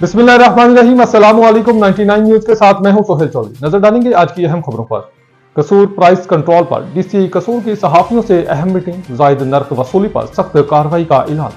बिस्मिल्लाहिर्रहमानिर्रहीम, अस्सलामु अलैकुम। 99 न्यूज के साथ मैं हूं सोहेल चौधरी। नजर डालेंगे आज की अहम खबरों पर। कसूर प्राइस कंट्रोल पर डीसी कसूर की सहाफियों से अहम मीटिंग, जायद नर्क वसूली पर सख्त कार्रवाई का ऐलान।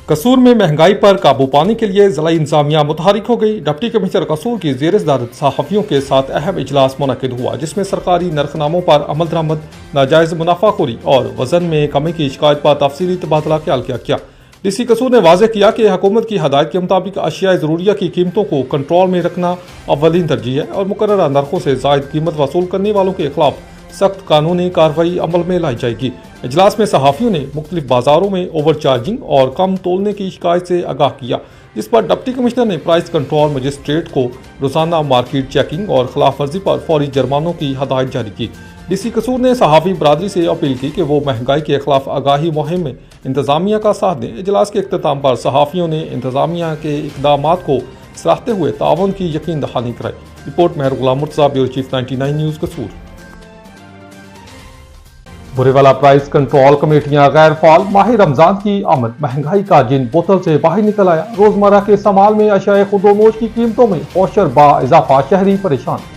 कसूर में महंगाई पर काबू पाने के लिए जिला इंतजामिया मुतहरिक हो गई। डिप्टी कमिश्नर कसूर की ज़ेर सदारत सहाफियों के साथ अहम इजलास मुनक्किद हुआ, जिसमें सरकारी नरखनामों पर अमल दरामद, नाजायज़ मुनाफाखोरी और वजन में कमी की शिकायत पर तफसीली तबादला ख्याल किया। डीसी कसूर ने वाज़ेह किया कि हुकूमत की हदायत के मुताबिक अशिया ज़रूरिया की कीमतों को कंट्रोल में रखना अव्वलीन तरजीह है और मुकर्ररा नरखों से ज़ायद कीमत वसूल करने वालों के खिलाफ सख्त कानूनी कार्रवाई अमल में लाई जाएगी। इजलास में सहाफ़ियों ने मुख्तलिफ बाजारों में ओवर चार्जिंग और कम तोलने की शिकायत से आगाह किया, जिस पर डिप्टी कमिश्नर ने प्राइस कंट्रोल मजिस्ट्रेट को रोज़ाना मार्केट चेकिंग और खिलाफ वर्जी पर फौरी जुर्मानों की हदायत जारी की। डीसी कसूर ने सहाफ़ी बरादरी से अपील की कि वो महंगाई के खिलाफ आगाही मुहिम में इंतजामिया का साथ दें। इजलास के अख्ताम पर सहाफ़ियों ने इंतजामिया के इक़दामात को सराहते हुए ताउन की यकीन दहानी कराई। रिपोर्ट मेहर गुलाम मुर्तज़ा, ब्यूरो चीफ 99 न्यूज़ कसूर। बुरेवाला प्राइस कंट्रोल कमेटियां गैर फाल, माह रमजान की आमद, महंगाई का जिन बोतल से बाहर निकल आया। रोजमर्रा के इस्तेमाल में अशिया खुर्दोनोश की कीमतों में औशर बा इजाफा, शहरी परेशान।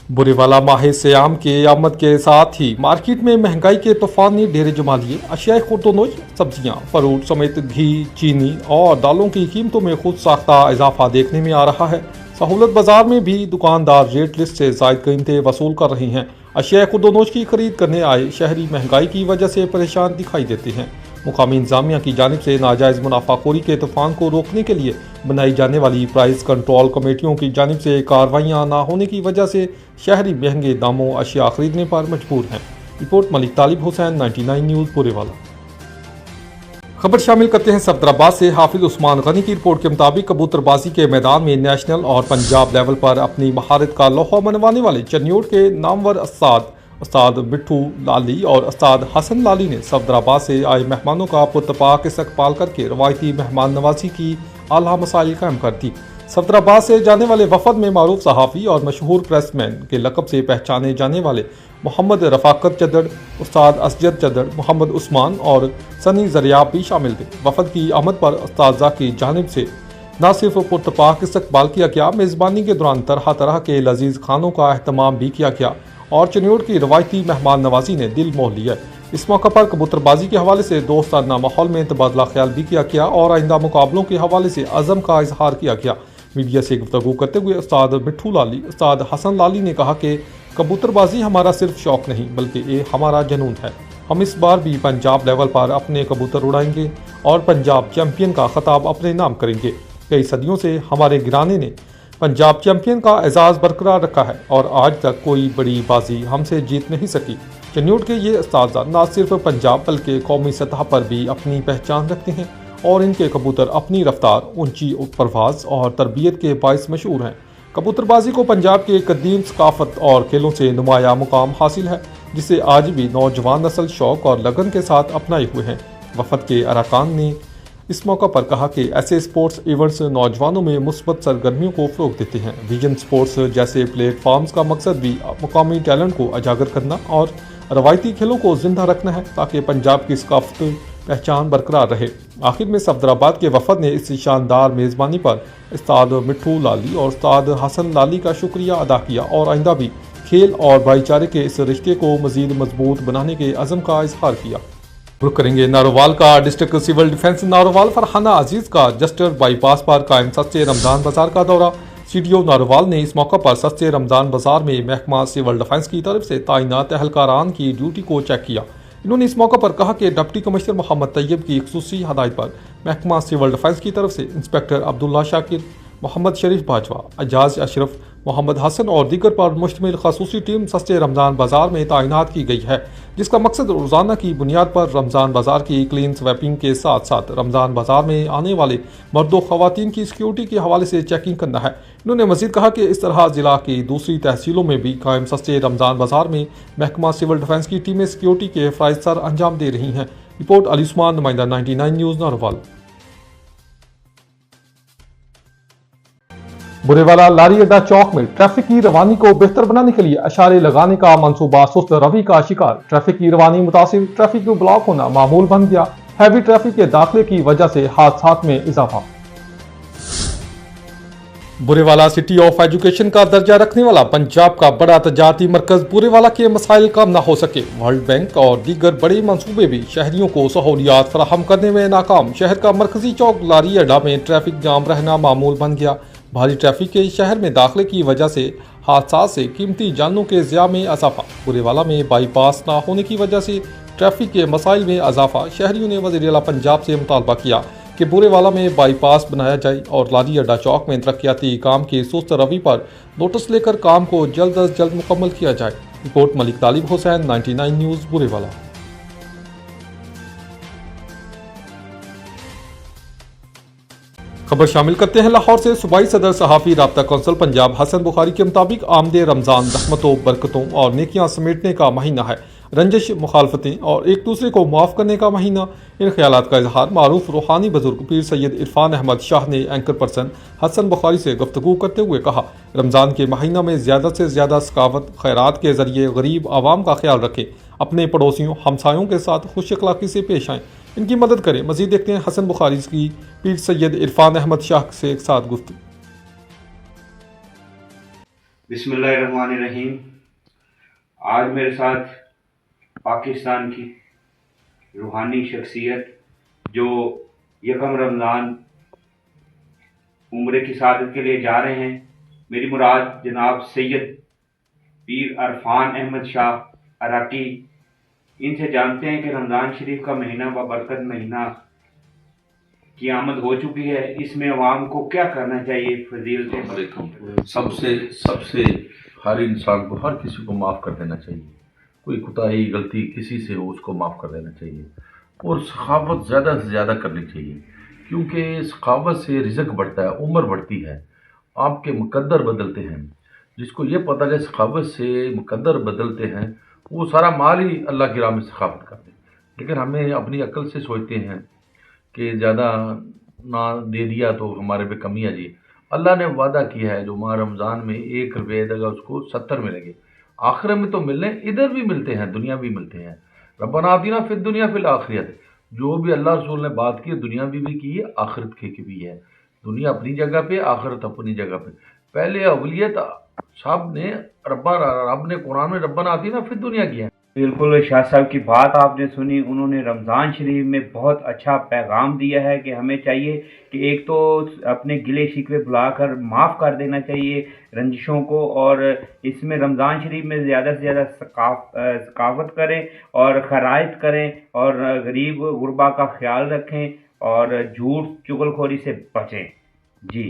बुरेवाला माह सियाम के आमद के साथ ही मार्केट में महंगाई के तूफान ने डेरे जमा लिए। अशिया खुर्दोनोश, सब्जियां, फ्रूट समेत घी, चीनी और दालों की कीमतों में खुद साख्ता इजाफा देखने में आ रहा है। सहूलत बाजार में भी दुकानदार रेट लिस्ट से ज़ायद कीमतें वसूल कर रहे हैं। अशिया खुर्दोनोश की खरीद करने आए शहरी महंगाई की वजह से परेशान दिखाई देते हैं। मुकामी इंतजामिया की जानिब से नाजायज़ मुनाफाखोरी के तूफान को रोकने के लिए बनाई जाने वाली प्राइस कंट्रोल कमेटियों की जानिब से कार्रवाइयाँ न होने की वजह से शहरी महंगे दामों अशिया खरीदने पर मजबूर हैं। रिपोर्ट मलिक तालिब हुसैन, 99 न्यूज़ बुरेवाला। खबर शामिल करते हैं सफदराबाद से। हाफिज उस्मान गनी की रिपोर्ट के मुताबिक कबूतरबाजी के मैदान में नेशनल और पंजाब लेवल पर अपनी महारत का लोहा मनवाने वाले चन्योट के नामवर उस्ताद मिट्ठू लाली और उस्ताद हसन लाली ने सफदराबाद से आए मेहमानों का पुरतपाक इस्तकबाल करके रवायती मेहमान नवाजी की आला मसाइल कायम कर दी। सफदराबाद से जाने वाले वफद में मारूफ सहाफ़ी और मशहूर प्रेसमैन के लक़ब से पहचाने जाने वाले मोहम्मद रफ़ाकत चदड़, उस्ताद असजद चदड़, मोहम्मद उस्मान और सनी ज़रियाब भी शामिल थे। वफद की आमद पर उस्ताज़ा की जानिब से न सिर्फ पुरतपाक इस्तकबाल किया गया, मेज़बानी के दौरान तरह तरह के लजीज खानों का अहतमाम भी किया गया और चन्योट की रवायती मेहमान नवाजी ने दिल मोह लिया। इस मौका पर कबूतरबाजी के हवाले से दोस्ताना माहौल में तबादला ख्याल भी किया गया और आइंदा मुकाबलों के हवाले से अज़म का इजहार किया गया। मीडिया से गुफ्तगू करते हुए उस्ताद मिट्ठू लाली, उस्ताद हसन लाली ने कहा कि कबूतरबाजी हमारा सिर्फ शौक नहीं बल्कि ये हमारा जुनून है। हम इस बार भी पंजाब लेवल पर अपने कबूतर उड़ाएंगे और पंजाब चैंपियन का खिताब अपने नाम करेंगे। कई सदियों से हमारे घराने ने पंजाब चैंपियन का एजाज़ बरकरार रखा है और आज तक कोई बड़ी बाजी हमसे जीत नहीं सकी। चन्योट के ये उस्ताद न सिर्फ पंजाब बल्कि कौमी सतह पर भी अपनी पहचान रखते हैं और इनके कबूतर अपनी रफ्तार, ऊंची परवाज़ और तरबियत के बाइस मशहूर हैं। कबूतरबाजी को पंजाब के कदीम सकाफत और खेलों से नुमाया मुकाम हासिल है, जिसे आज भी नौजवान नस्ल शौक और लगन के साथ अपनाए हुए हैं। वफद के अरकान ने इस मौका पर कहा कि ऐसे स्पोर्ट्स इवेंट्स नौजवानों में मुस्बत सरगर्मियों को फ़रोग़ देते हैं। विजन स्पोर्ट्स जैसे प्लेटफॉर्म्स का मकसद भी मुकामी टैलेंट को उजागर करना और रवायती खेलों को जिंदा रखना है ताकि पंजाब की सकाफत पहचान बरकरार रहे। आखिर में सफदराबाद के वफद ने इस शानदार मेज़बानी पर उस्ताद मिट्ठू लाली और उस्ताद हसन लाली का शुक्रिया अदा किया और आइंदा भी खेल और भाईचारे के इस रिश्ते को मज़ीद मजबूत बनाने के अज़म का इजहार किया। रुख करेंगे नारोवाल का। District civil defence Narowal Farhana Aziz का जस्टर बाईपास पर कायम सस्ते रमज़ान बाजार का दौरा। CDO नारोवाल ने इस मौका पर सस्ते रमज़ान बाजार में महकमा सिविल डिफेंस की तरफ से तैनात एहलकारान की ड्यूटी को चेक किया। इन्होंने इस मौका पर कहा कि डिप्टी कमिश्नर मोहम्मद तैयब की खुसूसी हदायत पर महकमा सिविल डिफेंस की तरफ से इंस्पेक्टर अब्दुल्ला शाकिर, मोहम्मद शरीफ बाजवा, एजाज अशरफ, मोहम्मद हसन और दीगर पर मुश्तमिल खसूसी टीम सस्ते रमज़ान बाजार में तैनात की गई है, जिसका मकसद रोज़ाना की बुनियाद पर रमज़ान बाजार की क्लीन स्वैपिंग के साथ साथ रमज़ान बाजार में आने वाले मर्दों ख़वातीन की सिक्योरिटी के हवाले से चेकिंग करना है। इन्होंने मज़ीद कहा कि इस तरह ज़िला की दूसरी तहसीलों में भी कायम सस्ते रमज़ान बाजार में महकमा सिविल डिफेंस की टीमें सिक्योरिटी के फ़राइज़ सर अंजाम दे रही हैं। रिपोर्ट अली उस्मान, नुमाइंदा 99 न्यूज़ नारोवाल। बुरेवाला लारी अड्डा चौक में ट्रैफिक की रवानी को बेहतर बनाने के लिए अशारे लगाने का मंसूबा सुस्त रवि का शिकार। ट्रैफिक की रवानी मुतासिर, ट्रैफिक ब्लॉक होना मामूल बन गया। हैवी ट्रैफिक के दाखिले की वजह से हादसात में इजाफा। बुरेवाला सिटी ऑफ एजुकेशन का दर्जा रखने वाला पंजाब का बड़ा तजारती मरकज बुरेवाला के मसाइल कम न हो सके। वर्ल्ड बैंक और दीगर बड़े मंसूबे भी शहरियों को सहूलियात फराहम करने में नाकाम। शहर का मरकजी चौक लारी अड्डा में ट्रैफिक जाम रहना मामूल बन गया। भारी ट्रैफिक के शहर में दाखिले की वजह से हादसा से कीमती जानों के ज़िया में इजाफा। बुरेवाला में बाईपास न होने की वजह से ट्रैफिक के मसाइल में इजाफा। शहरियों ने वज़ीर आला पंजाब से मुतालबा किया कि बुरेवाला में बाईपास बनाया जाए और लारी अड्डा चौक में तरक्याती काम की सुस्त रवि पर नोटिस लेकर काम को जल्द अज जल्द मुकम्मल किया जाए। रिपोर्ट मलिक तालिब हुसैन, 99 न्यूज़, बुरेवाला। खबर शामिल करते हैं लाहौर से। सूबाई सदर सहाफ़ी राब्ता कौंसिल पंजाब हसन बुखारी के मुताबिक आमदे रमज़ान रहमतों, बरकतों और नेकियां समेटने का महीना है। रंजिश, मुखालफतें और एक दूसरे को माफ़ करने का महीना। इन ख्यालात का इजहार मारूफ रूहानी बुजुर्ग पीर सैयद इरफान अहमद शाह ने एंकर पर्सन हसन बुखारी से गुफ्तगू करते हुए कहा, रमज़ान के महीना में ज़्यादा से ज़्यादा सकावत खैरात के ज़रिए गरीब आवाम का ख्याल रखें, अपने पड़ोसियों हमसायों के साथ खुश अखलाक़ी से पेश आएँ, इनकी मदद करें। मज़ीद देखते हैं हसन बुखारी की पीर सैयद इरफान अहमद शाह से एक साथ गुफ्तगू। बिस्मिल्लाहिर्रहमानिर्रहीम। आज मेरे साथ पाकिस्तान की रूहानी शख्सियत जो यकम रमज़ान उम्रे की सादत के लिए जा रहे हैं, मेरी मुराद जनाब सैयद पीर इरफान अहमद शाह अराकी, इनसे जानते हैं कि रमज़ान शरीफ का महीना बबरकत महीना की आमद हो चुकी है। इसमें अवाम को क्या करना चाहिए? फजीलत सबसे हर इंसान को, हर किसी को माफ़ कर देना चाहिए। कोई कोताही गलती किसी से हो उसको माफ़ कर देना चाहिए और सखावत ज़्यादा से ज़्यादा करनी चाहिए, क्योंकि सखावत से रिज़्क बढ़ता है, उम्र बढ़ती है, आपके मुकद्दर बदलते हैं। जिसको ये पता है सखावत से मुकद्दर बदलते हैं, वो सारा माल ही अल्लाह की राह में सखावत कर दे। लेकिन हमें अपनी अक्ल से सोचते हैं कि ज़्यादा ना दे दिया तो हमारे पे कमी आ जी। अल्लाह ने वादा किया है जो माह रमज़ान में 1 रुपये देगा उसको 70 मिलेंगे। आखिर में तो मिलने इधर भी मिलते हैं, दुनिया भी मिलते हैं। रब्बना आतिना फिद दुनिया फिल आखिरत, जो भी अल्लाह रसूल ने बात की दुनिया भी की है, आखिरत की भी है। दुनिया अपनी जगह पे, आखिरत अपनी जगह पे। पहले अवलियत साहब ने रब ने कुरान में रब्बना आतिना फिद दुनिया किया है। बिल्कुल, शाह साहब की बात आपने सुनी। उन्होंने रमज़ान शरीफ में बहुत अच्छा पैगाम दिया है कि हमें चाहिए कि एक तो अपने गिले शिकवे बुलाकर माफ़ कर देना चाहिए रंजिशों को, और इसमें रमज़ान शरीफ में ज़्यादा से ज़्यादा सकावत करें और खराइत करें और गरीब गुरबा का ख्याल रखें और झूठ चुगलखोरी से बचें। जी।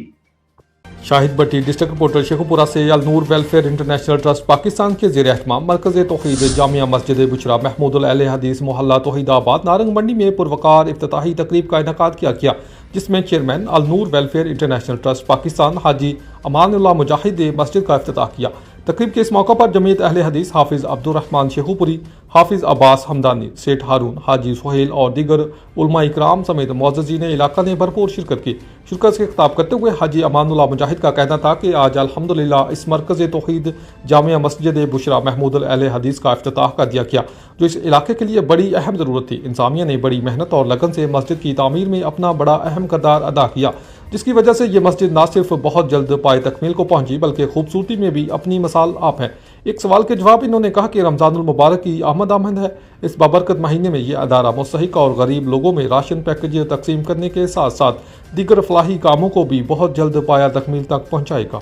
शाहिद भट्टी, डिस्ट्रिक्ट रिपोर्टर, शेखुपुरा से। अल नूर वेलफेयर इंटरनेशनल ट्रस्ट पाकिस्तान के ज़ेर एहतमाम मरकज़ तौहीद जामिया मस्जिद बुशरा महमूदुल अहले हदीस मोहल्ला तौहीदाबाद नारंग मंडी में पुरवकार इफ्तिताही तकरीब का इनेकाद किया गया, जिसमें चेयरमैन अल नूर वेलफेयर इंटरनेशनल ट्रस्ट पाकिस्तान हाजी अमानुल्लाह मुजाहिद ने मस्जिद का इफ्तिताह किया। तकरीब के इस मौका पर जमीयत अहले हदीस हाफिज़ अब्दुर्रहमान शेखुपुरी, हाफिज़ अब्बास हमदानी, सेठ हारून, हाजी सुहेल और दीगर उलमा इकराम समेत मुअज़्ज़िज़ीन इलाका ने भरपूर शिरकत की। शिरकत से खिताब करते हुए हाजी अमानुल्लाह मुजाहिद का कहना था कि आज अल्हम्दुलिल्लाह इस मरकज़ तौहीद जामिया मस्जिद बुशरा महमूदुल अहले हदीस का इफ्तिताह कर दिया गया, जो इस इलाके के लिए बड़ी अहम ज़रूरत थी। इंसामिया ने बड़ी मेहनत और लगन से मस्जिद की तामीर में अपना बड़ा अहम किरदार अदा किया, जिसकी वजह से ये मस्जिद न सिर्फ बहुत जल्द पाए तकमील को पहुंची बल्कि खूबसूरती में भी अपनी मिसाल आप है। एक सवाल के जवाब इन्होंने कहा कि रमज़ानुल मुबारक की आमद है। इस बाबरकत महीने में ये अदारा मुस्तहिक और गरीब लोगों में राशन पैकेज तकसीम करने के साथ साथ दीगर फलाही कामों को भी बहुत जल्द पाया तकमील तक पहुँचाएगा।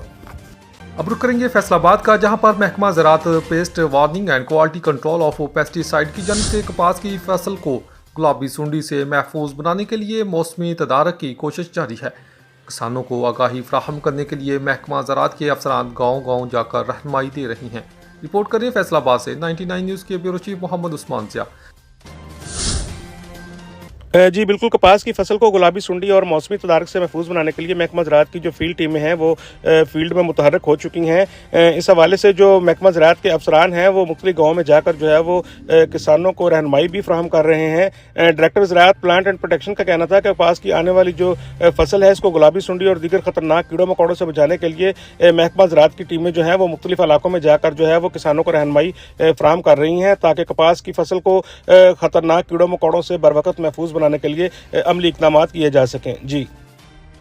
अब रुक करेंगे फैसलाबाद का, जहां पर महकमा ज़राअत pest warning and quality control of pesticide की जानिब से कपास की फसल को गुलाबी सुंडी से महफूज बनाने के लिए मौसमी तदारक की कोशिश जारी है। किसानों को आगाही फ्राहम करने के लिए महकमा ज़राअत के अफसरान गाँव-गाँव जाकर रहनुमाई दे रही हैं। रिपोर्ट करें फैसलाबाद से 99 न्यूज़ के ब्यूरो चीफ मोहम्मद उस्मान ज़िया। जी बिल्कुल, कपास की फसल को गुलाबी सुंडी और मौसमी तदारक से महफूज बनाने के लिए महकमा ज़राअत की जो फील्ड टीमें हैं वो फील्ड में मुतहरक हो चुकी हैं। इस हवाले से जो महकमा ज़राअत के अफसरान हैं वो मुख्तलिफ गाँव में जाकर जो है वो किसानों को रहनुमाई भी फ्राहम कर रहे हैं। डायरेक्टर ज़राअत प्लांट एंड प्रोटेक्शन का कहना था कि कपास की आने वाली जो फसल है इसको गुलाबी सुंडी और दीगर खतरनाक कीड़ों मकोड़ों से बचाने के लिए महकमा ज़राअत की टीमें जो हैं वो मुख्तलिफ इलाकों में जाकर जो है वो किसानों को रहनुमाई फ्राहम कर रही हैं, ताकि कपास की फसल को खतरनाक कीड़ों मकोड़ों से बर वक्त महफूज बनाने के लिए अमली इक़दाम किए जा सकें। जी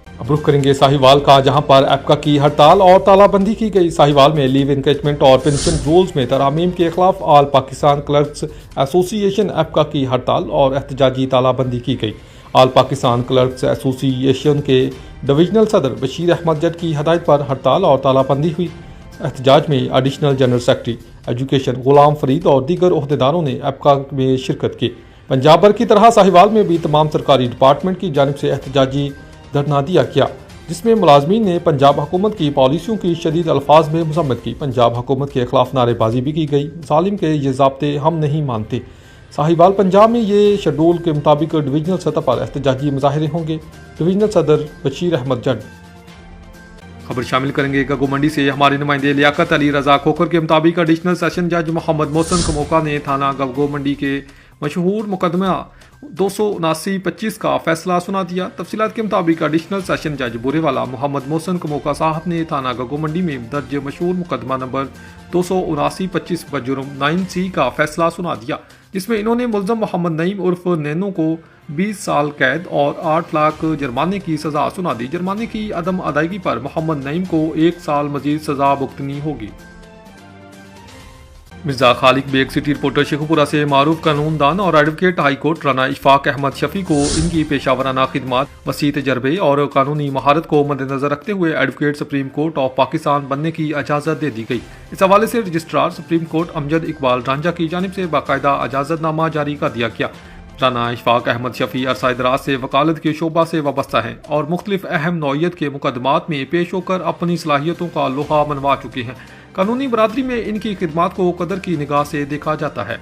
अब रुख करेंगे साहिवाल का, जहां पर एप्का की हड़ताल और तालाबंदी की गई। साहिवाल में लीव इंक्रेजमेंट और पेंशन रूल्स में तरामीम के खिलाफ ऑल पाकिस्तान क्लर्क्स एसोसिएशन एप्का की हड़ताल और एहतजाजी तालाबंदी की गई। ऑल पाकिस्तान क्लर्क्स एसोसिएशन के डिविजनल सदर बशीर अहमद जट की हदायत पर हड़ताल और तालाबंदी हुई। एहतजाज में additional general secretary education Ghulam Farid और दीगर ओहदेदारों ने एप्का में शिरकत की। पंजाब भर की तरह साहिवाल में भी तमाम सरकारी डिपार्टमेंट की जानिब से एहतजाजी धरना दिया गया, जिसमें मुलाजमीन ने पंजाब हुकूमत की पॉलिसियों की शदीद अल्फाज में मजम्मत की। पंजाब हुकूमत के खिलाफ नारेबाजी भी की गई। जालिम के ये ज़ाब्ते हम नहीं मानते। साहिवाल पंजाब में ये शेड्यूल के मुताबिक डिवीजनल सतह पर एहतजाजी मुजाहरे होंगे। डिवीजनल सदर बशीर अहमद जट। खबर शामिल करेंगे गगो मंडी से हमारे नुमाइंदे लियाकत अली रजा खोखर के मुताबिक एडिशनल सेशन जज मोहम्मद मोहसन कमोका ने थाना गगो मंडी के मशहूर मुकदमा 279-25 का फैसला सुना दिया। तफसीलात के मुताबिक एडिशनल सेशन जज बुरेवाला मोहम्मद मोहसन कमोका साहब ने थाना गगो मंडी में दर्ज मशहूर मुकदमा नंबर 279-25 बजुर्म 9C का फैसला सुना दिया, जिसमें इन्होंने मुल्ज़म मोहम्मद नईम उर्फ नैनो को 20 साल कैद और 8 लाख जुर्माने की सज़ा सुना दी। जुर्माने की अदम अदायगी पर मोहम्मद नईम को 1 साल मजीद सज़ा भुगतनी होगी। मिर्जा खालिक बेग सिटी रिपोर्टर शेखुपुरा से मारूफ कानूनदान और advocate high court Rana Ishfaq Ahmad Shafi को इनकी पेशावराना खिदमात, वसी तजर्बे और कानूनी महारत को मद्देनजर रखते हुए advocate supreme court of Pakistan बनने की इजाज़त दे दी गई। इस हवाले से registrar supreme court Amjad Iqbal Ranjha की जानिब से बाकायदा इजाज़तनामा जारी कर दिया गया। राना इशफाक अहमद शफी अरसा दराज से वकालत के शोबा से वाबस्ता हैं और मुख्तलिफ अहम नौइयत के मुकदमात में पेश होकर अपनी सलाहियतों का लोहा मनवा चुके हैं। कानूनी बरादरी में इनकी खिदमात को कदर की निगाह से देखा जाता है।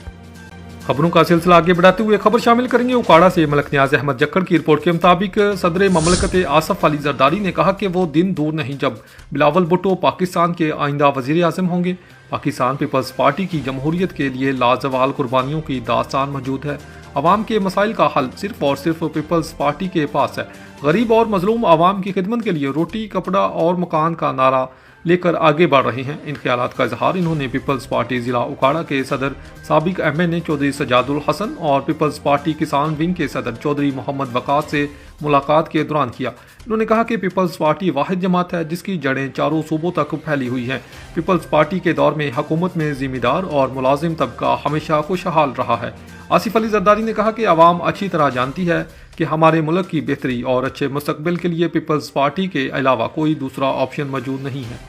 खबरों का सिलसिला आगे बढ़ाते हुए खबर शामिल करेंगे उकाड़ा से मलक न्याज अहमद जक्कड़ की रिपोर्ट के मुताबिक सदर ममलकत आसफ अली जरदारी ने कहा कि वो दिन दूर नहीं जब बिलावल भुट्टो पाकिस्तान के आइंदा वजीर आज़म होंगे। पाकिस्तान पीपल्स पार्टी की जमहूरियत के लिए लाजवाल कुर्बानियों की दास्तान मौजूद है। अवाम के मसाइल का हल सिर्फ और सिर्फ पीपल्स पार्टी के पास है। गरीब और मजलूम आवाम की खिदमत के लिए रोटी, कपड़ा और मकान का नारा लेकर आगे बढ़ रहे हैं। इन ख्यालात का इजहार इन्होंने पीपल्स पार्टी जिला उकाड़ा के सदर साबिक MNA चौधरी सजादुल हसन और पीपल्स पार्टी किसान विंग के सदर चौधरी मोहम्मद वकास से मुलाकात के दौरान किया। इन्होंने कहा कि पीपल्स पार्टी वाहिद जमात है जिसकी जड़ें चारों सूबों तक फैली हुई हैं। पीपल्स पार्टी के दौर में हुकूमत में जिम्मेदार और मुलाजिम तबका हमेशा खुशहाल रहा है। आसिफ अली जरदारी ने कहा कि आवाम अच्छी तरह जानती है कि हमारे मुल्क की बेहतरी और अच्छे मुस्तकबिल के लिए पीपल्स पार्टी के अलावा कोई दूसरा ऑप्शन मौजूद नहीं है।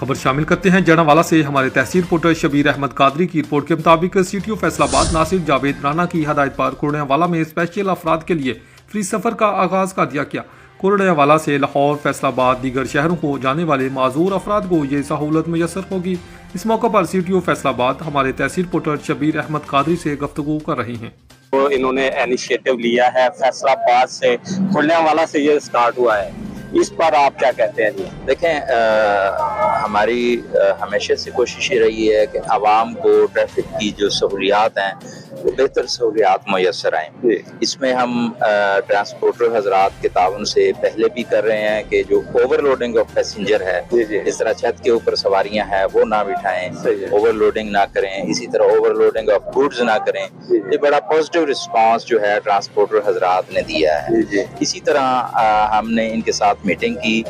खबर शामिल करते हैं जनावाला से हमारे तहसील रिपोर्टर शबीर अहमद कादरी की रिपोर्ट के मुताबिक CTO फैसलाबाद नासिर जावेद राना की हदायत पर कुर्ड़ियावाला में स्पेशल अफराद के लिए फ्री सफ़र का आगाज़ कर दिया गया। कुर्ड़ियावाला से लाहौर, फैसलाबाद, दीगर शहरों को जाने वाले माजूर अफराद को ये सहूलत मुयसर होगी। इस मौके पर CTO फैसलाबाद हमारे तहसील रिपोर्टर शबीर अहमद कादरी से गुफ्तगू कर रही हैं। तो इन्होंने इनिशिएटिव लिया है, फैसलाबाद से, कुर्ड़ियावाला से ये स्टार्ट हुआ है। इस पर आप क्या कहते हैं जी? देखें, हमारी हमेशा से कोशिश ये रही है कि आवाम को ट्रैफिक की जो सहूलियात हैं वो बेहतर सहूलियात मैसर आएँ। इसमें हम ट्रांसपोर्टर हजरात के ताउन से पहले भी कर रहे हैं कि जो ओवरलोडिंग ऑफ पैसेंजर है, इस तरह छत के ऊपर सवारियां हैं वो ना बिठाएं, ओवरलोडिंग ना करें, इसी तरह ओवरलोडिंग ऑफ गुड्स ना करें। ये बड़ा पॉजिटिव रिस्पांस जो है ट्रांसपोर्टर हजरात ने दिया है। इसी तरह हमने इनके साथ मीटिंग की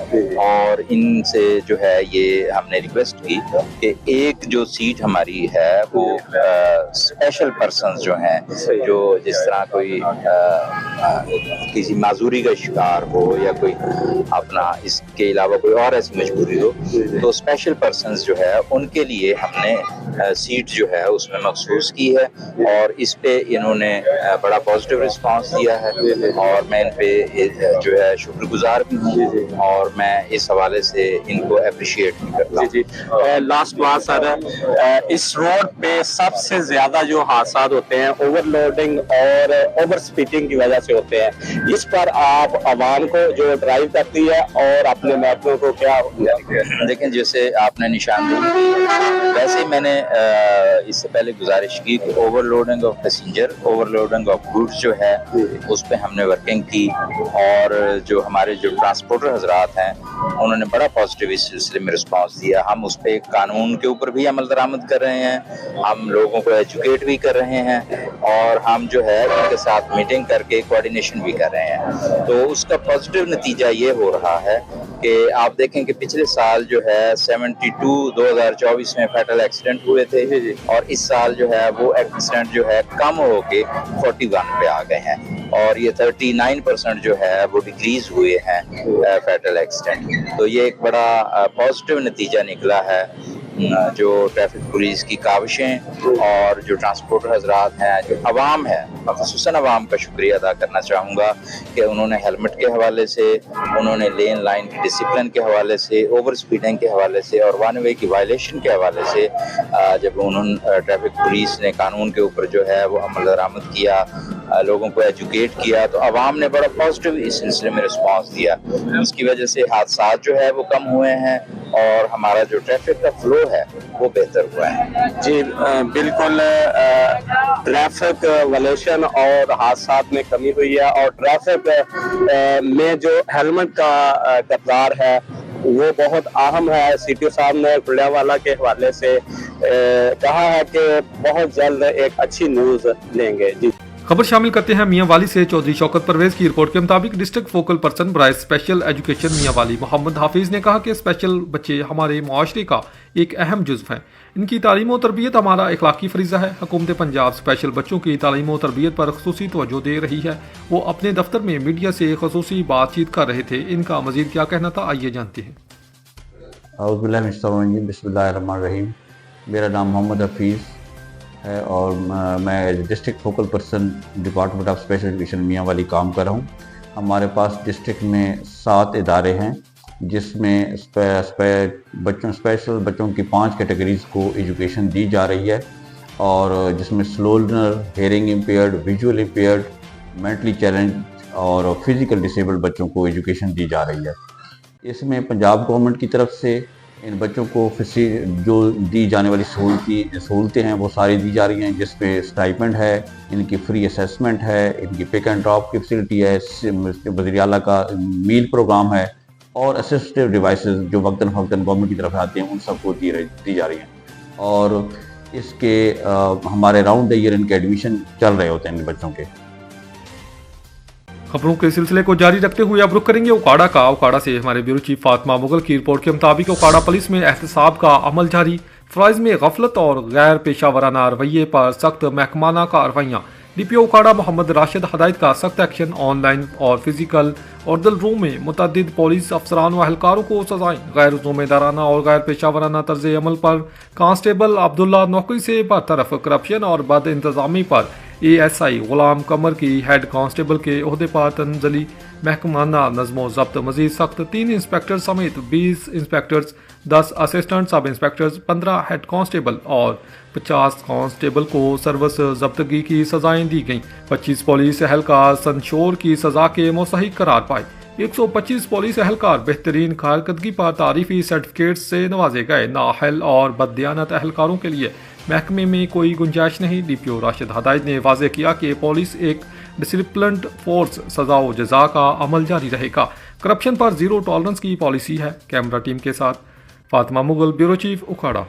और इनसे जो है ये हमने रिक्वेस्ट की कि एक जो सीट हमारी है वो स्पेशल पर्संस जो हैं, जो जिस तरह कोई किसी माजूरी का शिकार हो या कोई अपना इसके अलावा कोई और ऐसी मजबूरी हो, तो स्पेशल पर्संस जो है उनके लिए हमने सीट जो है उसमें मखसूस की है और इस पे इन्होंने बड़ा पॉजिटिव रिस्पांस दिया है और मैं इन पे जो है शुक्रगुजार भी हूँ और मैं इस हवाले से इनको अप्रिशिएट भी करता हूँ। जी लास्ट बात सर, इस रोड पे सबसे ज्यादा जो हादसा होते हैं ओवरलोडिंग और ओवर स्पीडिंग की वजह से होते हैं। इस पर आप आवाम को जो ड्राइव करती है और अपने महकमों को क्या? देखें, जैसे आपने निशानदेही की, वैसे ही मैंने इससे पहले गुजारिश की कि overloading of passenger, overloading of goods जो है उस पर हमने वर्किंग की, और जो हमारे जो ट्रांसपोर्टर हजरात हैं उन्होंने बड़ा पॉजिटिव इस सिलसिले में रिस्पांस दिया। हम उस पर एक कानून के ऊपर भी अमल दरामद कर रहे हैं, हम लोगों को एजुकेट भी कर रहे हैं, और हम जो है उनके साथ मीटिंग करके कोऑर्डिनेशन भी कर रहे हैं। तो उसका पॉजिटिव नतीजा ये हो रहा है कि आप देखें कि पिछले साल जो है 72 2024 में फैटल एक्सीडेंट हुए थे, और इस साल जो है वो एक्सीडेंट जो है कम होके 41 पे आ गए हैं, और ये 39% जो है वो डिक्रीज हुए हैं फैटल एक्सीडेंट। तो ये एक बड़ा पॉजिटिव नतीजा निकला है। जो ट्रैफिक पुलिस की काविशें और जो ट्रांसपोर्टर हजरात हैं, जो अवाम है, ख़ुसूसन अवाम का शुक्रिया अदा करना चाहूँगा कि उन्होंने हेलमेट के हवाले से, उन्होंने लेन लाइन की डिसिप्लिन के हवाले से, ओवर स्पीडिंग के हवाले से और वन वे की वायलेशन के हवाले से जब उन्होंने ट्रैफिक पुलिस ने कानून के ऊपर जो है वो अमल दरामद किया, लोगों को एजुकेट किया, तो अवाम ने बड़ा पॉजिटिव इस सिलसिले में रिस्पांस दिया। इसकी वजह से हादसा जो है वो कम हुए हैं और हमारा जो ट्रैफिक का फ्लो है वो बेहतर हुआ है। जी बिल्कुल, ट्रैफिक वायलेशन और हादसा में कमी हुई है, और ट्रैफिक में जो हेलमेट का किरदार है वो बहुत अहम है। सीटीओ साहब ने गुलियावाला के हवाले से कहा है कि बहुत जल्द एक अच्छी न्यूज़ लेंगे। जी, खबर शामिल करते हैं मियाँ वाली से। चौधरी शौकत परवेज की रिपोर्ट के मुताबिक डिस्ट्रिक्ट फोकल पर्सन बराए स्पेशल एजुकेशन मियाँ वाली मोहम्मद हाफिज ने कहा कि स्पेशल बच्चे हमारे माशरे का एक अहम जुज़्व हैं। इनकी तालीम और तरबियत हमारा इखलाकी फरीज़ा है। हुकूमत पंजाब स्पेशल बच्चों की तालीम और तरबियत पर खुसूसी तवज्जो दे रही है। वो अपने दफ्तर में मीडिया से खुसूसी बातचीत कर रहे थे। इनका मज़ीद क्या कहना था, आइए जानते हैं। बिस्मिल्लाहिर्रहमानिर्रहीम। मेरा नाम मोहम्मद हफीज़ है और मैं district focal person department of special education Mian वाली काम कर रहा हूँ। हमारे पास डिस्ट्रिक्ट में 7 इदारे हैं जिसमें स्पेशल बच्चों की 5 कैटेगरीज़ को एजुकेशन दी जा रही है, और जिसमें slow learner, hearing impaired, visual impaired, mentally challenge और फिज़िकल डिसेबल्ड बच्चों को एजुकेशन दी जा रही है। इसमें पंजाब गवर्नमेंट की तरफ से इन बच्चों को जो दी जाने वाली सहूलतें हैं वो सारी दी जा रही हैं, जिसमें स्टाइपेंड है, इनकी फ्री असेसमेंट है, इनकी पिक एंड ड्रॉप की फैसिलिटी है, वज़ीर आला का मील प्रोग्राम है, और असिस्टिव डिवाइसेस जो वक्तन फ़वक्तन गवर्नमेंट की तरफ आते हैं उन सबको दी जा रही हैं। और इसके हमारे राउंड द ईयर इनके एडमिशन चल रहे होते हैं इन बच्चों के। खबरों के सिलसिले को जारी रखते हुए अब रुख करेंगे उकाड़ा का। उकाड़ा से हमारे ब्यूरो चीफ फातिमा मुगल की रिपोर्ट के मुताबिक उकाड़ा पुलिस में एहतसाब का अमल जारी। फ़राइज़ में गफलत और गैर पेशा वराना रवैये पर सख्त महकमाना कार्रवाइयाँ। DPO उकाड़ा मोहम्मद राशिद हदायत का सख्त एक्शन। ऑनलाइन और फिजिकल औरदल रूम में मुतअद्दिद पुलिस अफसरान व अहलकारों को सजाएं। गैर ज़िम्मेदाराना और गैर पेशा वराना तर्ज अमल पर कांस्टेबल अब्दुल्ला नौकरी से बरतरफ। करप्शन और बद इंतज़ामी पर ASI गुलाम कमर की हेड कांस्टेबल के ओहदे पर तंजली। महकमाना नज़्मो ज़ब्त मजीद सख्त। 3 इंस्पेक्टर समेत 20 inspectors, 10 assistant sub inspectors, 15 head constable और 50 कांस्टेबल को सर्विस जब्तगी की सजाएं दी गईं। 25 पुलिस एहलकार संशोर की सजा के मुस्तहिक करार पाए। 125 पुलिस एहलकार बेहतरीन कारकर्दगी पर तारीफी सर्टिफिकेट से नवाजे गए। नाअहल और बददियानत एहलकारों के लिए महकमे में कोई गुंजाइश नहीं। DPO राशिद हदायत ने वाज़ेह किया कि पुलिस एक डिसिप्लिन्ड फोर्स, सजा व जजा का अमल जारी रहेगा। करप्शन पर ज़ीरो टॉलरेंस की पॉलिसी है। कैमरा टीम के साथ फातिमा मुगल, ब्यूरो चीफ उखाड़ा।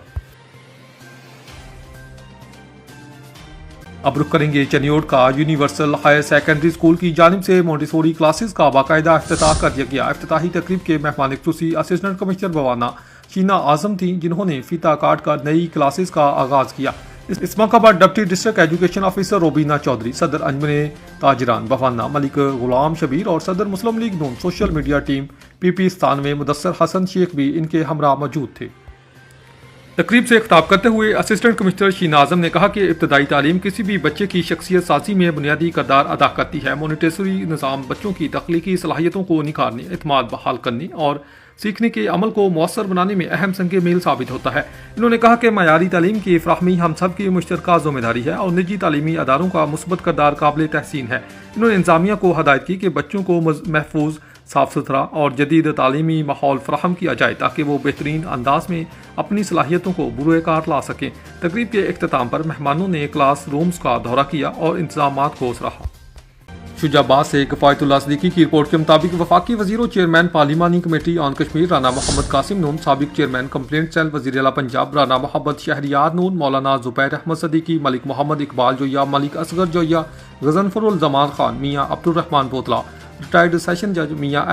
अब रुख करेंगे चनियोड का। यूनिवर्सल हायर सेकेंडरी स्कूल की जानिब से मोंटेसोरी क्लासेस का बाकायदा इफ्तिताह कर दिया गया। इफ्तिताही तकरीब के मेहमान खुसूसी असिस्टेंट कमिश्नर बवाना शीना आजम थी, जिन्होंने फीता काट कर नई क्लासेस का आगाज किया। इस मौका पर deputy district education officer Robina Chaudhry, सदर अंजमन ताजरान बवाना मलिक गुलाम शबीर और सदर Muslim League Noon social media team PP 97 Mudassar Hasan Sheikh भी इनके हमरा मौजूद थे। तकरीब से खिताब करते हुए असिस्टेंट कमिश्नर शीना आजम ने कहा कि इब्तदाई तालीम किसी भी बच्चे की शख्सियत साजी में बुनियादी किरदार अदा करती है। मोनेटेसरी निज़ाम बच्चों की तख्लीकी सलाहियतों को निखारने, एतमाद बहाल करने और सीखने के अमल को मौसर बनाने में अहम संग मील साबित होता है। इन्होंने कहा कि मयारी तालीम की फ़राहमी हम सब की मुश्तरका ज़िम्मेदारी है और निजी तालीमी अदारों का मुस्बत किरदार काबिल तहसीन है। इन्होंने इंतज़ामिया को हदायत की कि बच्चों को महफूज साफ़ सुथरा और जदीद तालीमी माहौल फराहम किया जाए ताकि वो बेहतरीन अंदाज में अपनी सलाहियतों को बुरुएकार ला सकें। तकरीब के इख्तिताम पर मेहमानों ने क्लास रूम्स का दौरा किया और इंतजामात को सराहा। शुजाबाद से किफ़ायतुल्लाह सिद्दीकी की रिपोर्ट के मुताबिक वफाकी वज़ीर और चेयरमैन पार्लिमानी कमेटी ऑन कश्मीर राना मोहम्मद कासिम नून, साबिक चेयरमैन कंप्लेंट सेल वज़ीर आला पंजाब राना मोहम्मद शहरियार नून, मौलाना ज़ुबैर अहमद सिद्दीकी, मलिक मोहम्मद इकबाल जोया, मलिक असगर जोया, गज़नफरुल जमान खान, मियाँ अब्दुर्रहमान बोतला, रिटायर्ड सेशन जज मियाँ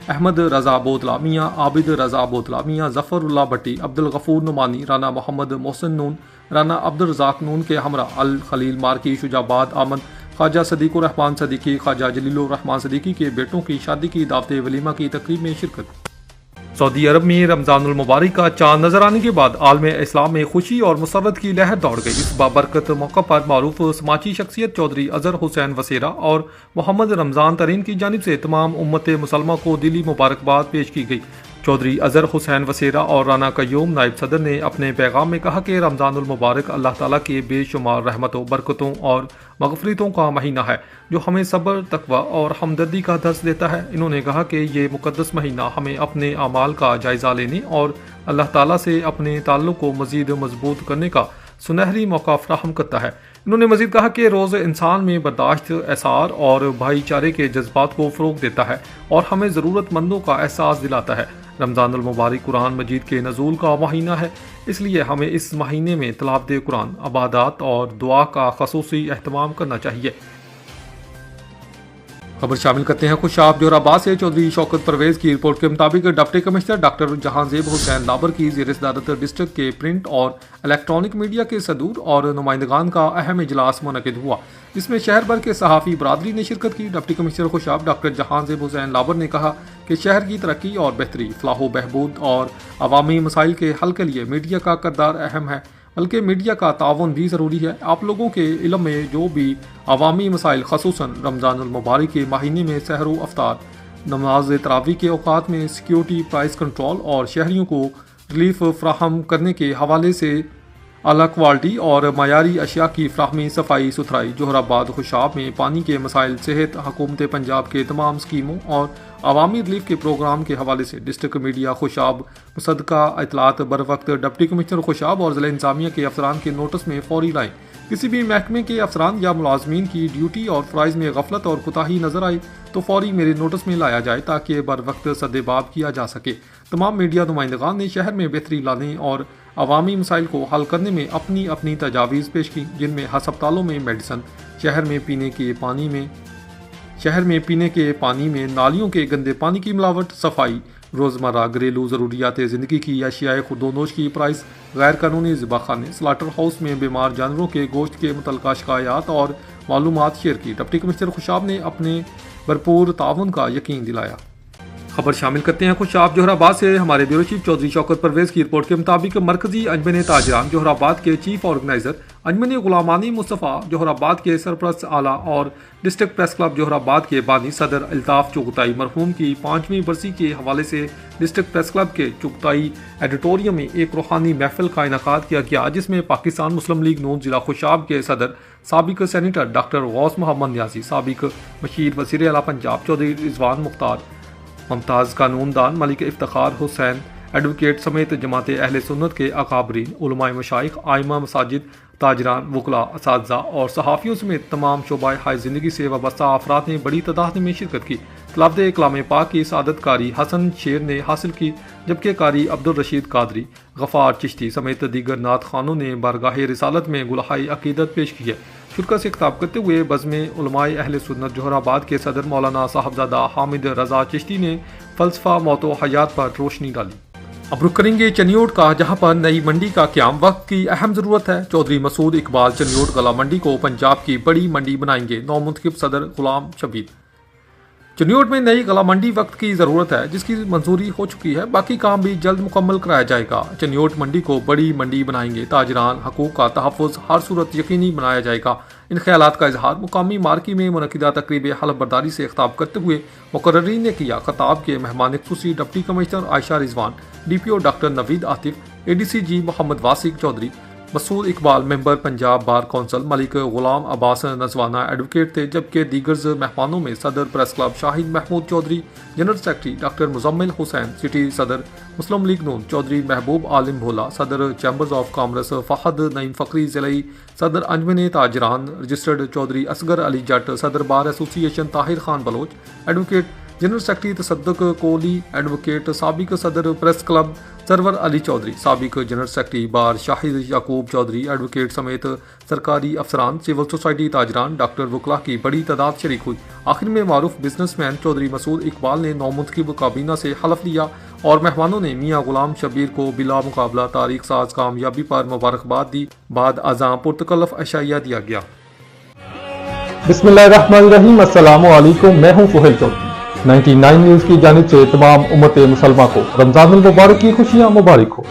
अहमद रज़ा बोतला, मियाँ आबिद रज़ा बोतला, मियाँ ज़फ़रुल्लाह भट्टी, अब्दुल गफूर नुमानी, राना मोहम्मद मोहसिन नून, राना अब्दुल रज़ाक नून के हमरा अल खलील मार्की, शुजाबाद आमद, ख्वाजा सदीकुर रहमान सदीकी, ख्वाजा जलीलुर रहमान सदीकी के बेटों की शादी की दावत वलीमा की तकरीब में शिरकत। सऊदी अरब में रमज़ानुल मुबारक का चांद नजर आने के बाद आलम इस्लाम में खुशी और मुसर्रत की लहर दौड़ गई। इस बाबरकत मौका पर मारूफ समाजी शख्सियत चौधरी अजहर हुसैन वसेरा और मोहम्मद रमज़ान तरीन की जानिब से तमाम उम्मत मुसलमा को दिली मुबारकबाद पेश की गई। चौधरी अजहर हुसैन वसेरा और राना कय्यूम नायब सदर ने अपने पैगाम में कहा कि रमज़ानुल मुबारक अल्लाह ताला के बेशुमार रहमतों, बरकतों और मग़फ़िरतों का महीना है जो हमें सब्र, तक़वा और हमदर्दी का दर्स देता है। इन्होंने कहा कि ये मुक़द्दस महीना हमें अपने अमाल का जायज़ा लेने और अल्लाह ताला से अपने ताल्लुक़ को मज़ीद मजबूत करने का सुनहरी मौका फ़राहम करता है। इन्होंने मज़ीद कहा कि रोज़ इंसान में बर्दाश्त, एसार और भाईचारे के जज्बात को फ़रोग़ देता है और हमें ज़रूरतमंदों का एहसास दिलाता है। रमज़ानुल मुबारक कुरान मजीद के नज़ूल का महीना है, इसलिए हमें इस महीने में तिलावत कुरान, इबादत और दुआ का ख़ुसूसी एहतमाम करना चाहिए। खबर शामिल करते हैं खुशाब जोहराबाद से। चौधरी शौकत परवेज़ की रिपोर्ट के मुताबिक deputy commissioner doctor Jahanzeb Hussain Laber की ज़ेर सदारत डिस्ट्रिक्ट के प्रिंट और इलेक्ट्रॉनिक मीडिया के सदूर और नुमाइंदगान का अहम इजलास मुनक़िद हुआ। इसमें शहर भर के सहाफ़ी बरादरी ने शिरकत की। Deputy commissioner Khushab doctor Jahanzeb Hussain Laber ने कहा कि शहर की तरक्की और बेहतरी, फलाह बहबूद और अवामी मसाइल के हल के लिए मीडिया का किरदार अहम है, बल्कि मीडिया का ताउन भी ज़रूरी है। आप लोगों के इल्म में जो भी अवामी मसाइल, ख़ुसूसन रमज़ानुल मुबारक के महीने में सहर व अफ्तार, नमाज तरावी के औकात में सिक्योरिटी, प्राइस कंट्रोल और शहरियों को रिलीफ फ्राहम करने के हवाले से आला क्वालिटी और मयारी अशिया की फ्राहमी, सफाई सुथराई, जोहराबाद खुशाब में पानी के मसाइल, सेहत, हुकूमत पंजाब के तमाम स्कीमों और अवामी रिलीफ के प्रोग्राम के हवाले से डिस्ट्रिक्ट मीडिया खुशाब मुसद्दका इतलात बर वक्त डिप्टी कमिश्नर खुशाब और ज़िला इंतज़ामिया के अफसरान के नोटिस में फौरी लाएँ। किसी भी महकमे के अफसरान या मुलाजमीन की ड्यूटी और फ़राइज़ में गफलत और कोताही नज़र आए तो फौरी मेरे नोटिस में लाया जाए ताकि बर वक्त सद्देबाब किया जा सके। तमाम मीडिया नुमाइंदगान ने शहर में बेहतरी लाने और अवामी मसाइल को हल करने में अपनी अपनी तजावीज़ पेश की, जिनमें हस्पतालों में मेडिसन, शहर में पीने के पानी में नालियों के गंदे पानी की मिलावट, सफाई, रोज़मर्रा घरेलू ज़रूरियात ज़िंदगी की अशियाए खुर्दोनोश की प्राइस, गैर कानूनी ज़िबाखाने, स्लाटर हाउस में बीमार जानवरों के गोश्त के मुतल्लिक़ा शिकायत और मालूमात शेयर की। डिप्टी कमिश्नर खुशाब ने अपने भरपूर ताउन का यकीन दिलाया। खबर शामिल करते हैं खुशाब जोहराबाद से। हमारे ब्यूरो चीफ चौधरी शौकत परवेज़ की रिपोर्ट के मुताबिक मरकजी अंजमन ताजरान जोहराबाद के चीफ ऑर्गेनाइज़र, अंजमन गुलामानी मुस्तफ़ा जोहराबाद के सरपरस्त आला और डिस्ट्रिक्ट प्रेस क्लब जोहराबाद के बानी सदर अल्ताफ़ चुगताई मरहूम की 5वीं बरसी के हवाले से डिस्ट्रिक्ट प्रेस क्लब के चुगताई एडिटोरियम में एक रूहानी महफिल का इनेकाद किया गया, जिसमें पाकिस्तान मुस्लिम लीग नून ज़िला खुशाब के सदर साबिक सेनेटर डॉक्टर गौस मोहम्मद न्याजी, साबिक मशीर वज़ीर आला पंजाब चौधरी रिजवान मुख्तार, मुमताज़ कानूनदान मलिक इफ्तिखार हुसैन एडवोकेट समेत जमात अहले सुन्नत के अकाबरीन, उलमाए मशाइख, आइमा मसाजिद, ताजरान, वकला, असातिज़ा और सहाफ़ियों समेत तमाम शोबाए हाय ज़िंदगी से वाबस्ता अफराद ने बड़ी तादाद में शिरकत की। तिलावत कलाम पाक की सादत कारी हसन शेर ने हासिल की, जबकि कारी अब्दुल रशीद कादरी, गफ़ार चिश्ती समेत दीगर नात खानों ने बारगाह रिसालत में गुलहाई अकीदत पेश की है। शुरा से खिताब करते हुए बज़्म उलमाए अहले सुन्नत जोहराबाद के सदर मौलाना साहबजादा हामिद रज़ा चिश्ती ने फ़लसफ़ा मौत व हयात पर रोशनी डाली। अब रुक करेंगे चनियोट का, जहां पर नई मंडी का क़याम वक्त की अहम ज़रूरत है। चौधरी मसूद इकबाल चनियोट गला मंडी को पंजाब की बड़ी मंडी बनाएंगे। नौ मुंतखब सदर गुलाम शबीर। चनियोट में नई गला मंडी वक्त की ज़रूरत है, जिसकी मंजूरी हो चुकी है, बाकी काम भी जल्द मुकम्मल कराया जाएगा। चनियोट मंडी को बड़ी मंडी बनाएंगे। ताजरान हकूक़ का तहफ़्फ़ुज़ हर सूरत यकीनी बनाया जाएगा। इन ख्यालात का इजहार मुकामी मार्की में मुनक़िदा तक़रीब हलफ बरदारी से खिताब करते हुए मुकर्ररीन ने किया। खिताब के मेहमान ख़ुसूसी deputy commissioner Ayesha Rizwan, DPO doctor Naveed Atif, ADCG Mohammad Wasiq Chaudhry, Masood Iqbal member Punjab bar council, Malik Ghulam Abbas Najwana advocate थे, जबकि दीगर मेहमानों में सदर press club Shahid Mahmood Chaudhry, general secretary doctor Muzammil Hussain, city सदर मुस्लिम लीग नून चौधरी महबूब आलिम भोला, सदर chambers of commerce Fahad Naeem Fakhri ज़िलई, सदर अंजमन ताजरान रजिस्टर्ड चौधरी असगर अली जट, सदर बार association Tahir Khan Baloch, advocate general secretary Tasadduq Kohli, advocate साबिक सदर प्रेस क्लब सरवर अली चौधरी, साबिक general secretary bar Shahid Yaqub Chaudhry, advocate समेत सरकारी अफसरान, सिविल सोसाइटी ताजरान, डॉक्टर वकला की बड़ी तादाद शरीक हुई। आखिर में मारूफ बिजनेसमैन चौधरी मसूद इकबाल ने नौमुंतखब काबीना से हलफ लिया और मेहमानों ने मियाँ गुलाम शबीर को बिला मुकाबला तारीख साज कामयाबी पर मुबारकबाद दी। बाद अज़ां पुरतकल्लफ अशाइया दिया गया। बिस्मिल्लाहिर्रहमानिर्रहीम, अस्सलामु अलैकुम। मैं हूँ सुहेल चौधरी। 99 न्यूज़ की जानिब से तमाम उम्मत मुसलमान को रमज़ानुल मुबारक की खुशियाँ मुबारक हो।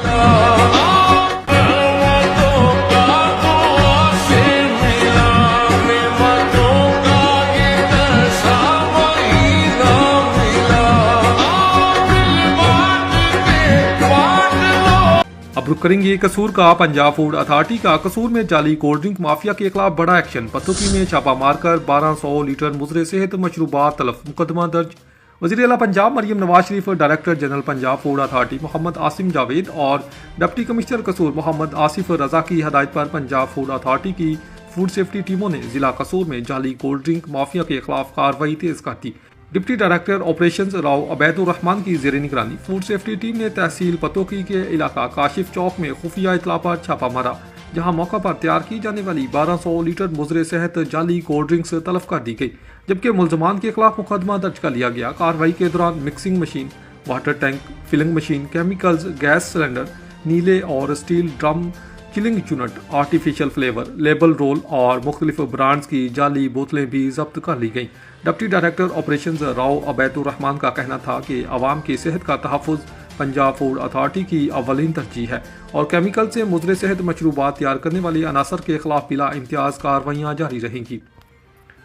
अब रुक करेंगे कसूर का। पंजाब फूड अथॉरिटी का कसूर में जाली कोल्ड ड्रिंक माफिया के खिलाफ बड़ा एक्शन। पतोकी में छापा मारकर 1200 लीटर मुजरे सेहत मशरूबात तलफ, मुकदमा दर्ज। वज़ीर आला Punjab Maryam Nawaz Sharif, director general Punjab food authority Mohammad Asim Javed और डिप्टी कमिश्नर कसूर मोहम्मद आसिफ रजा की हदायत पर पंजाब फूड अथॉरिटी की फूड सेफ्टी टीमों ने जिला कसूर में जाली कोल्ड ड्रिंक माफिया के खिलाफ कार्रवाई तेज कर दी। Deputy director operations Rao Ubaidur Rehman की ज़ेर निगरानी फूड सेफ्टी टीम ने तहसील पतोकी के इलाका काशिफ चौक में खुफिया इतला पर छापा मारा, जहां मौका पर तैयार की जाने वाली 1200 लीटर मुजरे सेहत जाली कोल्ड ड्रिंक्स तलफ कर दी गई, जबकि मुलजमान के खिलाफ मुकदमा दर्ज कर लिया गया। कार्रवाई के दौरान mixing machine, water tank, filling machine, chemicals, gas cylinder, नीले और steel drum, chilling unit, artificial flavour, label roll और मुख्तलिफ ब्रांड्स की जाली बोतलें भी जब्त कर ली गईं। Deputy director operations Rao Ubaidur Rehman का कहना था कि आवाम की सेहत का तहफ़्फ़ुज़ पंजाब फूड अथॉरिटी की अव्वलीन तरजीह है और केमिकल से मुजरे सेहत मशरूबात तैयार करने वाले अनासर के खिलाफ बिला इम्तियाज़ कार्रवाइयाँ जारी रहेंगी।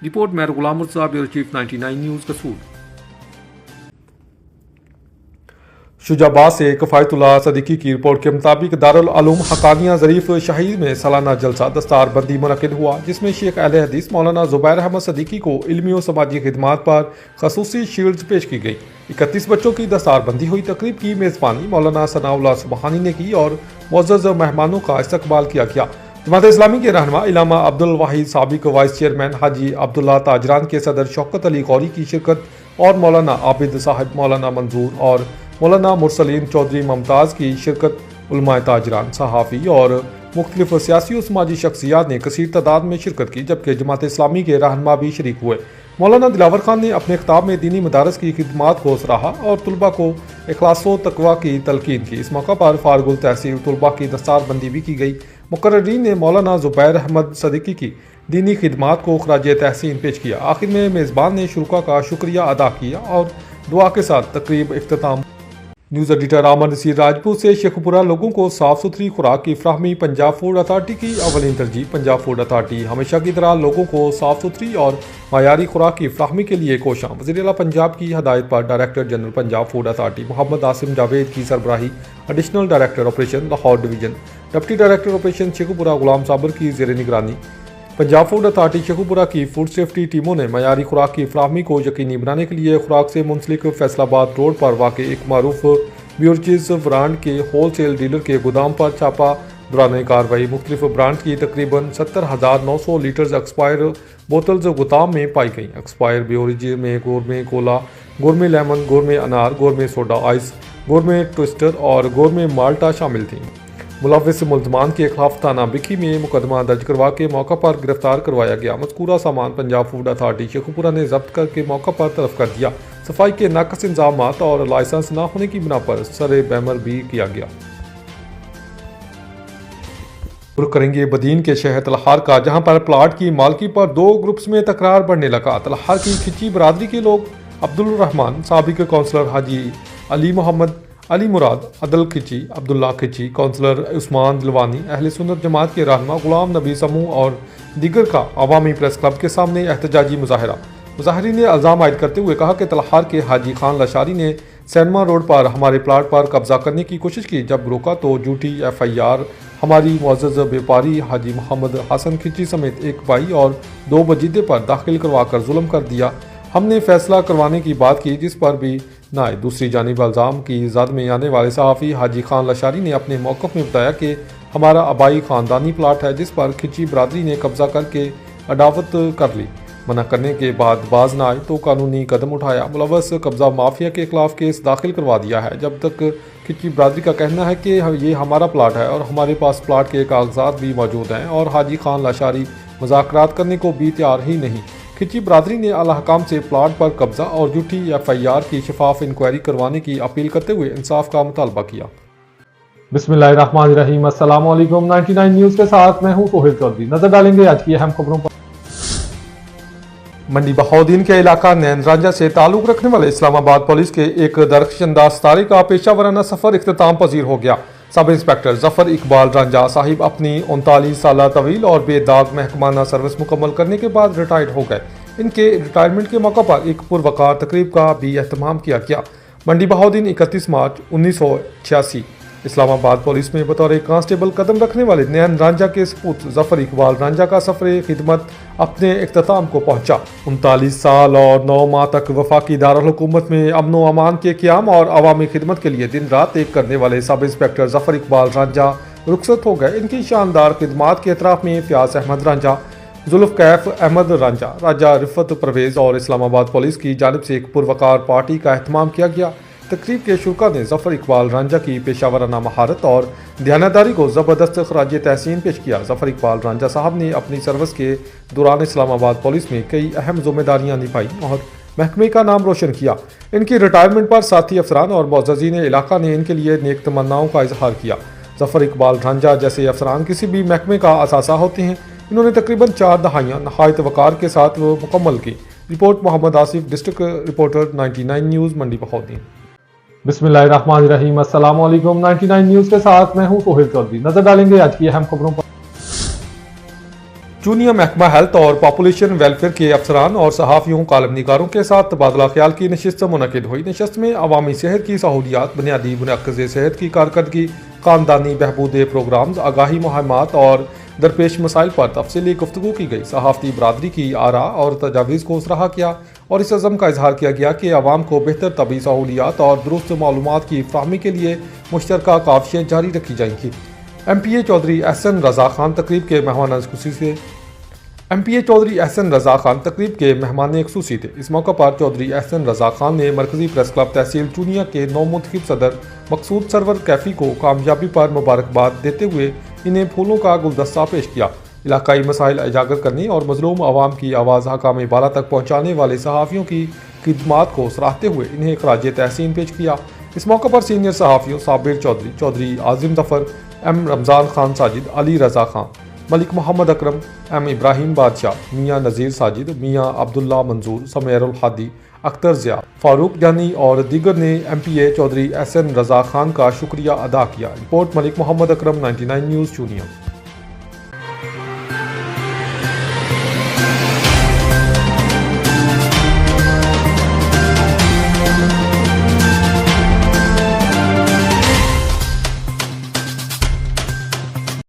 रिपोर्ट मेयर गुलाम मुर्तज़ा, ब्यूरो चीफ, 99 न्यूज़ कसूर। शुजाबाद से कफ़ायतुल्लाह सदीकी की रिपोर्ट के मुताबिक दारुल उलूम हक़ानिया ज़रीफ़ शहीद में सालाना जलसा दस्तार बंदी मुनक़िद हुआ, जिसमें शेख अहले हदीस मौलाना ज़ुबैर अहमद सदीकी को इल्मी और समाजी खिदमात पर ख़ुसूसी शील्ड्स पेश की गई। 31 बच्चों की दस्तार बंदी हुई। तकरीब की मेज़बानी मौलाना सनाउल्लाह सुबहानी ने की और मुअज़्ज़ज़ मेहमानों का इस्तकबाल किया गया। जमात इस्लामी के रहनुमा इलामा अब्दुल वाहिद, साबिक वाइस चेयरमैन हाजी अब्दुल्ला ताजरान के सदर शौकत अली गौरी की शिरकत और मौलाना आबिद साहब, मौलाना मंजूर और मौलाना मुरसलीन चौधरी मुमताज़ की शिरकत, उलमाए ताजरान, सहाफ़ी और मुख्तलिफ सियासी और समाजी शख्सियात ने कसीर तादाद में शिरकत की, जबकि जमात इस्लामी के रहनुमा भी शरीक हुए। मौलाना दिलावर खान ने अपने खिताब में दीनी मदारस की खिदमात को सराहा और तुलबा को इखलास व तकवा की तलकीन की। इस मौका पर फारगुल तहसील तुलबा की दस्तारबंदी भी की गई। मुकर्ररीन ने मौलाना ज़ुबैर अहमद सदीकी की दीनी खिदमात को खराज तहसीन पेश किया। आखिर में मेज़बान ने शुरका का शुक्रिया अदा किया और दुआ के साथ तकरीब इख्तिताम। न्यूज़ एडिटर आमन नसीर राजपूत से शेखपुरा लोगों को साफ़ सुथरी खुराक की फ्राहमी पंजाब फूड अथॉरिटी की अवलीन तरजीह। पंजाब फूड अथॉरिटी हमेशा की तरह लोगों को साफ़ सुथरी और मायारी खुराक की फ्राहमी के लिए कोशां। वज़ीर आला पंजाब की हदायत पर director general Punjab food authority Mohammad Asim Javed की सरबराही additional director operation Lahore division, deputy director operation Sheikhupura Ghulam Sabir की ज़ेर निगरानी पंजाब फूड अथॉरिटी शेखपुरा की फूड सेफ्टी टीमों ने मयारी खुराक की फ्राहमी को यकीनी बनाने के लिए खुराक से मुंसलिक फैसलाबाद रोड पर वाक़ एक मारूफ ब्यूरचीज ब्रांड के होल सेल डीलर के गोदाम पर छापा। दौरान कार्रवाई मुख्तलिफ ब्रांड की तकरीबन 70,900 लीटर्स एक्सपायर बोतल्स गोदाम में पाई गई। एक्सपायर ब्यूरेज में गोरमे कोला, गोरमे लेमन, गोरमे अनार, गोरमे सोडा आइस, गोरमे ट्विस्टर और गोरमे माल्टा शामिल थी। मुलविस मुलजमान के खिलाफ थाना बिखी में मुकदमा दर्ज करवा के मौका पर गिरफ्तार करवाया गया। मज़कूरा सामान पंजाब फूड अथॉरिटी शेखपुरा ने जब्त करके मौका पर तलब कर दिया। सफाई के नाकस इंतजामात और लाइसेंस न होने की बिना पर सरे बैमर भी किया गया। रुख करेंगे बदीन के शहर तलहार का, जहां पर प्लाट की मालकी पर 2 ग्रुप्स में तकरार बढ़ने लगा। तलहार की खिची बरादरी के लोग अब्दुल रहमान, साबिक काउंसलर हाजी अली मोहम्मद अली मुराद, अदल खिची, अब्दुल्ला खिची, काउंसलर उस्मान दिलवानी, अहले सुन्नत जमात के रहनुमा गुलाम नबी समूह और दीगर का अवामी प्रेस क्लब के सामने एहतजाजी मुजाहरा। मुजाहरीन ने इल्ज़ाम आयद करते हुए कहा कि तलहार के हाजी खान लशारी ने सैनमा रोड पर हमारे प्लाट पर कब्जा करने की कोशिश की। जब रोका तो झूठी FIR हमारी मुअज़्ज़ज़ व्यापारी हाजी मोहम्मद हसन खिची समेत एक भाई और 2 वजीदे पर दाखिल करवाकर जुल्म कर दिया। हमने फैसला करवाने की बात की जिस पर भी न आए। दूसरी जानिब इल्ज़ाम की जद में आने वाले सहाफ़ी हाजी खान लशारी ने अपने मौक़िफ़ में बताया कि हमारा आबाई ख़ानदानी प्लाट है जिस पर खिची बरादरी ने कब्ज़ा करके अडावत कर ली। मना करने के बाद बाज न आए तो कानूनी कदम उठाया। मुलव्वस कब्ज़ा माफिया के खिलाफ केस दाखिल करवा दिया है। जब तक खिची बरादरी का कहना है कि ये हमारा प्लाट है और हमारे पास प्लाट के कागजात भी मौजूद हैं और हाजी खान लाशारी मुज़ाकरात करने को भी तैयार ही नहीं। खिची बरादरी ने आला हकाम से प्लाट पर कब्जा और झूठी FIR की शफाफ इंक्वायरी करवाने की अपील करते हुए इंसाफ का मुतालबा किया। बिस्मिल्लाहिर्रहमानिर्रहीम, अस्सलाम वालेकुम। 99 न्यूज़ के साथ मैं हूं सोहेल चौधरी। नजर डालेंगे आज की अहम खबरों पर। मंडी बहाउद्दीन के इलाका नैन रांझा से ताल्लुक रखने वाले इस्लामाबाद पुलिस के एक दरख्शंदाज सितारे का पेशा वराना सफर इख्तिताम पजीर हो गया। सब इंस्पेक्टर जफर इकबाल रांझा साहिब अपनी 39 साल तवील और बेदाग महकमाना सर्विस मुकम्मल करने के बाद रिटायर्ड हो गए। इनके रिटायरमेंट के मौका पर एक पुरवकार तकरीब का भी एहतमाम किया गया। मंडी बहाउद्दीन 31 मार्च 1986 इस्लामाबाद पुलिस में बतौर कांस्टेबल कदम रखने वाले नैन रांझा के सपूत जफर इकबाल रांझा का सफर खिदमत अपने इख्तिताम को पहुंचा। 39 साल और 9 माह तक वफाकी दारुल हुकूमत में अमन व अमान के क़याम और अवामी खिदमत के लिए दिन रात एक करने वाले सब इंस्पेक्टर जफर इकबाल रांझा रुखसत हो गए। इनकी शानदार खिदमात के एतराफ़ में फ़याज़ अहमद रांझा, जुल्फ़कैफ अहमद रांझा, राजा रिफ़त परवेज़ और इस्लामाबाद पुलिस की जानिब से एक पुरवकार पार्टी का एहतमाम किया गया। तकरीब के शुरा ने जफर इकबाल रांझा की पेशावराना महारत और दयानतदारी को ज़बरदस्त खराज तहसीन पेश किया। जफर इकबाल रांझा साहब ने अपनी सर्विस के दौरान इस्लामाबाद पुलिस में कई अहम जिम्मेदारियाँ निभाई और महकमे का नाम रोशन किया। इनकी रिटायरमेंट पर साथी अफसरान और मुअज़्ज़ज़ीन इलाका ने इनके लिए नेक तमन्नाओं का इजहार किया। जफर इकबाल रांझा जैसे अफसरान किसी भी महकमे का असासा होते हैं। इन्होंने तकरीबन 4 दहाइयाँ नहायत वक़ार के साथ मुकम्मल की। Report Mohammad Asif, district reporter 99 news, Mandi Bahauddin. बिस्मिल्लाहिर्रहमानिर्रहीम, अस्सलाम वालेकुम। 99 न्यूज़ के साथ मैं हूं सोहेल चौधरी। नजर डालेंगे आज की अहम खबरों पर। जूनियर महकमा हेल्थ और पॉपुलेशन वेलफेयर के अफसरान और सहाफ़ियों कालम निगारों के साथ तबादला ख्याल की नशिस्त मुनक़िद हुई। नशिस्त में अवामी सेहत की सहूलियात, बुनियादी मुनक़्क़िज़ सेहत की कारकर्दगी, ख़ानदानी बहबूद प्रोग्राम्स, आगाही मुहिमात और दरपेश मसाइल पर तफसीली गुफ्तगू की गई। सहाफ़ती बरादरी की आरा और तजावीज़ को सराहा किया और इस अज़म का इजहार किया गया कि आवाम को बेहतर तबी सहूलियात और दुरुस्त मालूमात की फ़राहमी के लिए मुश्तरका काविशें जारी रखी जाएंगी। MPA चौधरी एहसन रज़ा खान तकरीब के मेहमान ख़ुसूसी थे। MPA चौधरी एहसन रज़ा खान तकरीब के मेहमान ख़ुसूसी थे। इस मौका पर चौधरी एहसन रज़ा खान ने मरकज़ी प्रेस क्लब तहसील चूनिया के नौमुंतखब सदर मकसूद सरवर कैफ़ी को कामयाबी पर मुबारकबाद देते हुए इन्हें फूलों का गुलदस्ता पेश किया। इलाकाई मसाइल उजागर करने और मज़लूम आवाम की आवाज़ हकाम बाला तक पहुँचाने वाले सहाफ़ियों की खिदमात को सराहते हुए इन्हें खराज तहसीन पेश किया। इस मौके पर senior सहाफ़ियों Sabir Chaudhary, Chaudhary Azim Zafar, M Ramzan Khan Sajid, Ali Raza Khan, Malik Mohammad Akram, M Ibrahim बादशाह, मियाँ नज़ीर साजिद, मियाँ अब्दुल्ला मंजूर, समैरुल हादी, अख्तर ज़िया, फ़ारूक जानी और दीगर ने MPA चौधरी एहसन रज़ा खान का शुक्रिया अदा किया। Report Malik Mohammad Akram, 99 news Chunian.